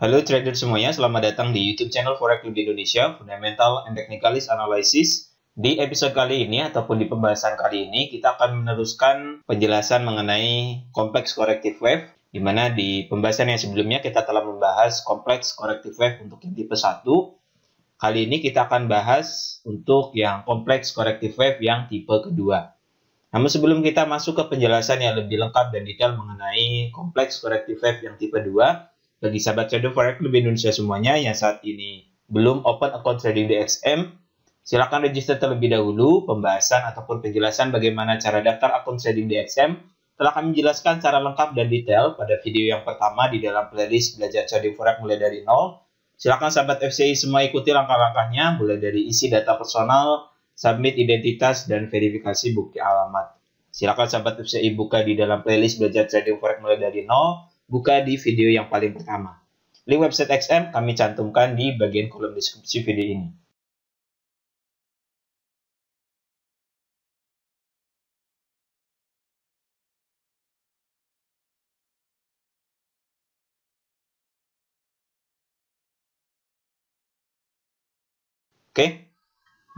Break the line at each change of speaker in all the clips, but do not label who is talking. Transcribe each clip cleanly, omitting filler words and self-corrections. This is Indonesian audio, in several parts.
Halo trader semuanya, selamat datang di YouTube channel Forex Club Indonesia, Fundamental and Technicalist Analysis. Di episode kali ini ataupun di pembahasan kali ini, kita akan meneruskan penjelasan mengenai kompleks corrective wave, di mana di pembahasan yang sebelumnya kita telah membahas kompleks corrective wave untuk yang tipe 1. Kali ini kita akan bahas untuk yang kompleks corrective wave yang tipe kedua. Namun sebelum kita masuk ke penjelasan yang lebih lengkap dan detail mengenai kompleks corrective wave yang tipe 2, bagi sahabat trader Forex Club Indonesia semuanya yang saat ini belum open account trading DXM, silakan register terlebih dahulu. Pembahasan ataupun penjelasan bagaimana cara daftar akun trading DXM telah kami jelaskan secara lengkap dan detail pada video yang pertama di dalam playlist belajar trading Forex mulai dari nol. Silakan sahabat FCI semua ikuti langkah-langkahnya, mulai dari isi data personal, submit identitas, dan verifikasi bukti alamat. Silakan sahabat FCI buka di dalam playlist belajar trading Forex mulai dari nol. Buka di video yang paling pertama. Link website XM kami cantumkan di bagian kolom deskripsi video ini. Oke,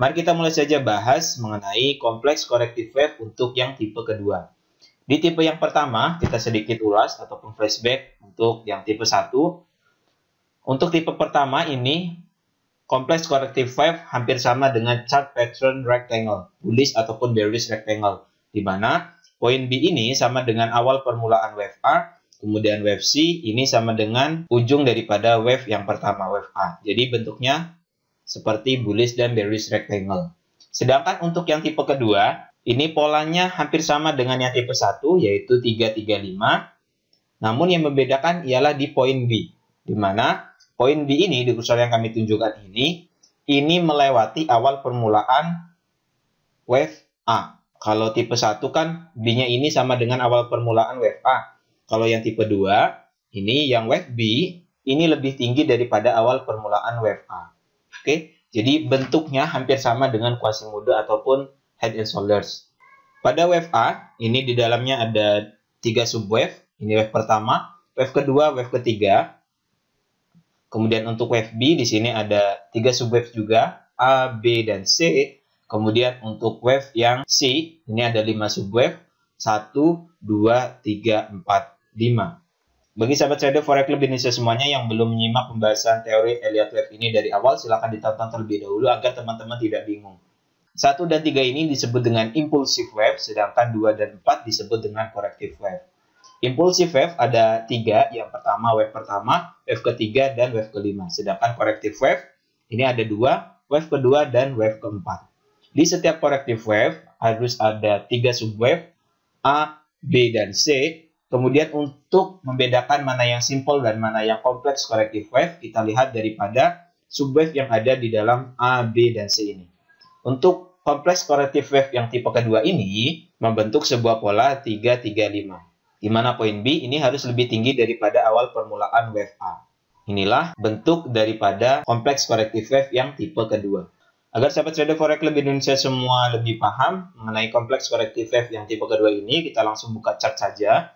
mari kita mulai saja bahas mengenai kompleks corrective wave untuk yang tipe kedua. Di tipe yang pertama, kita sedikit ulas ataupun flashback untuk yang tipe 1. Untuk tipe pertama ini, kompleks corrective wave hampir sama dengan chart pattern rectangle, bullish ataupun bearish rectangle, di mana poin B ini sama dengan awal permulaan wave A, kemudian wave C ini sama dengan ujung daripada wave yang pertama, wave A. Jadi bentuknya seperti bullish dan bearish rectangle. Sedangkan untuk yang tipe kedua, ini polanya hampir sama dengan yang tipe 1, yaitu 335. Namun yang membedakan ialah di poin B, di mana poin B ini, di kursor yang kami tunjukkan ini melewati awal permulaan wave A. Kalau tipe 1 kan B-nya ini sama dengan awal permulaan wave A. Kalau yang tipe 2, ini yang wave B, ini lebih tinggi daripada awal permulaan wave A. Oke, jadi bentuknya hampir sama dengan Quasimodo ataupun Head and Shoulders. Pada wave A, ini di dalamnya ada 3 subwave. Ini wave pertama, wave kedua, wave ketiga. Kemudian untuk wave B, di sini ada 3 subwave juga, A, B, dan C. Kemudian untuk wave yang C, ini ada 5 subwave, 1, 2, 3, 4, 5. Bagi sahabat trader Forex Club Indonesia semuanya yang belum menyimak pembahasan teori Elliott Wave ini dari awal, silakan ditonton terlebih dahulu agar teman-teman tidak bingung. 1 dan 3 ini disebut dengan impulsive wave, sedangkan 2 dan 4 disebut dengan corrective wave. Impulsive wave ada 3, yang pertama, wave ketiga, dan wave kelima. Sedangkan corrective wave ini ada 2, wave kedua dan wave keempat. Di setiap corrective wave harus ada 3 subwave, A, B, dan C. Kemudian untuk membedakan mana yang simple dan mana yang kompleks corrective wave, kita lihat daripada subwave yang ada di dalam A, B, dan C ini. Untuk kompleks corrective wave yang tipe kedua ini membentuk sebuah pola 3-3-5. Di mana poin B ini harus lebih tinggi daripada awal permulaan wave A. Inilah bentuk daripada kompleks corrective wave yang tipe kedua. Agar sahabat trader Forex Club Indonesia semua lebih paham mengenai kompleks corrective wave yang tipe kedua ini, kita langsung buka chart saja.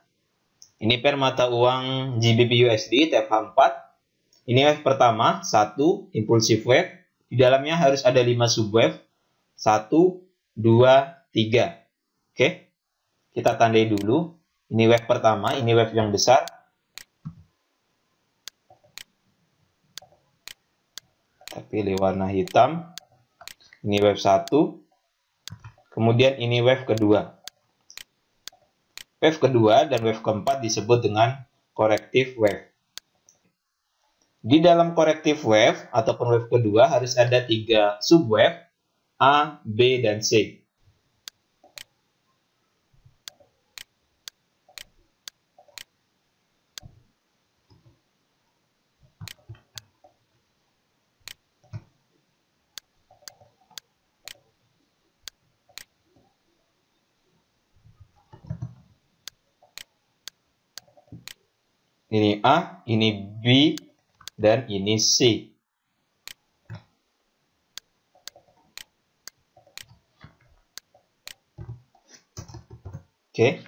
Ini pair mata uang GBP USD TFH 4. Ini wave pertama, 1, impulsive wave. Di dalamnya harus ada 5 subwave. 1, 2, 3. Oke, kita tandai dulu. Ini wave pertama, ini wave yang besar. Kita pilih warna hitam. Ini wave 1. Kemudian ini wave kedua. Wave kedua dan wave keempat disebut dengan corrective wave. Di dalam corrective wave ataupun wave kedua harus ada 3 subwave, A, B, dan C. Ini A, ini B, dan ini C. Oke.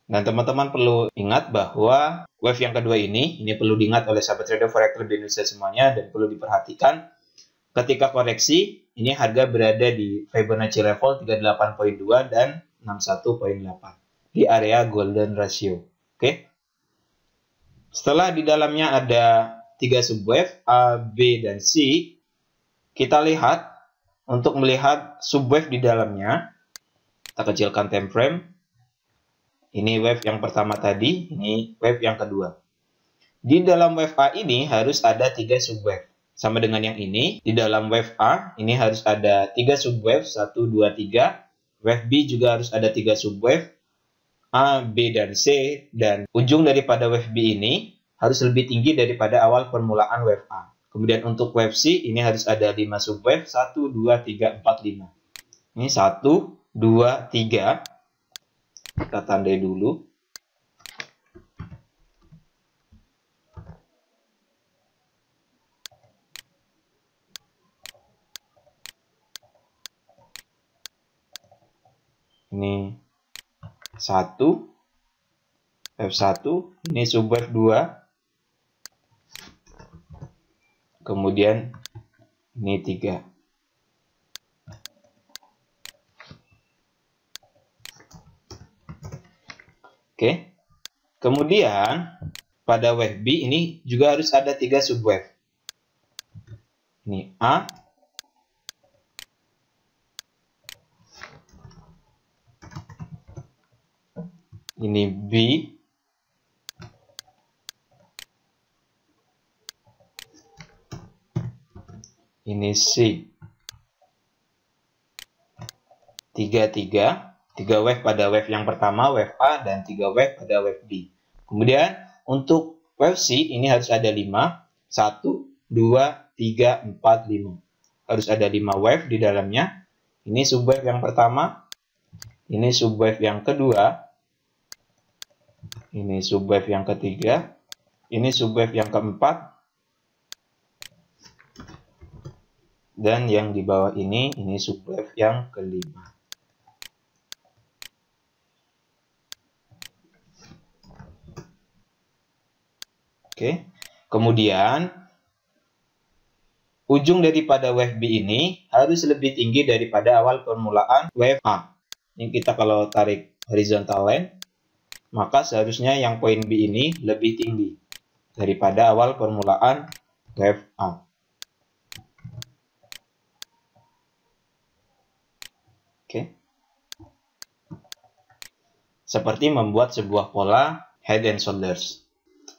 Dan teman-teman perlu ingat bahwa wave yang kedua ini perlu diingat oleh sahabat trader forex lebih Indonesia semuanya dan perlu diperhatikan. Ketika koreksi, ini harga berada di Fibonacci level 38.2 dan 61.8 di area golden ratio. Oke. Setelah di dalamnya ada 3 subwave A, B, dan C, kita lihat untuk melihat subwave di dalamnya. Kita kecilkan time frame. Ini wave yang pertama tadi, ini wave yang kedua. Di dalam wave A ini harus ada 3 subwave. Sama dengan yang ini, di dalam wave A ini harus ada 3 subwave, 1, 2, 3. Wave B juga harus ada 3 subwave, A, B, dan C. Dan ujung daripada wave B ini harus lebih tinggi daripada awal permulaan wave A. Kemudian untuk wave C ini harus ada 5 subwave, 1, 2, 3, 4, 5. Ini 1, 2, 3. Kita tandai dulu. Ini 1, F1, ini subwave 2, kemudian ini 3. Oke, kemudian pada wave B ini juga harus ada 3 subwave. Ini A, ini B, ini C. 3 wave pada wave yang pertama, wave A, dan 3 wave pada wave B. Kemudian untuk wave C ini harus ada 5. 1, 2, 3, 4, 5. Harus ada 5 wave di dalamnya. Ini subwave yang pertama. Ini subwave yang kedua. Ini subwave yang ketiga. Ini subwave yang keempat. Dan yang di bawah ini subwave yang kelima. Oke, kemudian ujung daripada wave B ini harus lebih tinggi daripada awal permulaan wave A. Ini kita kalau tarik horizontal line, maka seharusnya yang poin B ini lebih tinggi daripada awal permulaan wave A. Oke. Seperti membuat sebuah pola head and shoulders.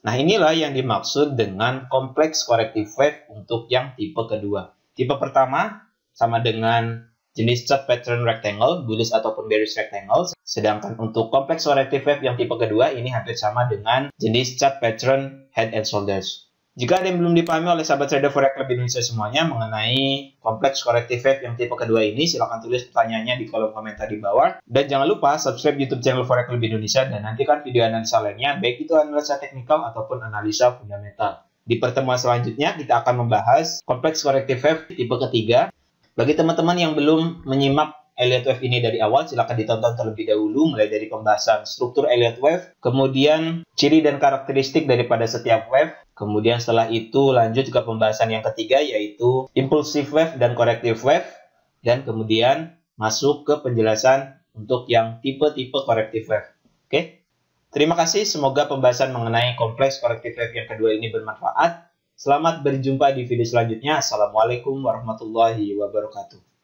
Nah, inilah yang dimaksud dengan kompleks corrective wave untuk yang tipe kedua. Tipe pertama sama dengan jenis chart pattern rectangle, bullish ataupun bearish rectangle. Sedangkan untuk kompleks corrective wave yang tipe kedua ini hampir sama dengan jenis chart pattern head and shoulders. Jika ada yang belum dipahami oleh sahabat trader forex lebih Indonesia semuanya mengenai kompleks corrective wave yang tipe kedua ini, silahkan tulis pertanyaannya di kolom komentar di bawah. Dan jangan lupa subscribe YouTube channel Forex lebih Indonesia dan nantikan video analisa lainnya, baik itu analisa teknikal ataupun analisa fundamental. Di pertemuan selanjutnya kita akan membahas kompleks corrective wave tipe ketiga. Bagi teman-teman yang belum menyimak Elliott Wave ini dari awal, silakan ditonton terlebih dahulu mulai dari pembahasan struktur Elliott Wave, kemudian ciri dan karakteristik daripada setiap wave, kemudian setelah itu lanjut ke pembahasan yang ketiga yaitu impulsive wave dan corrective wave, dan kemudian masuk ke penjelasan untuk yang tipe-tipe corrective wave. Oke? Terima kasih, semoga pembahasan mengenai kompleks corrective wave yang kedua ini bermanfaat. Selamat berjumpa di video selanjutnya. Assalamualaikum warahmatullahi wabarakatuh.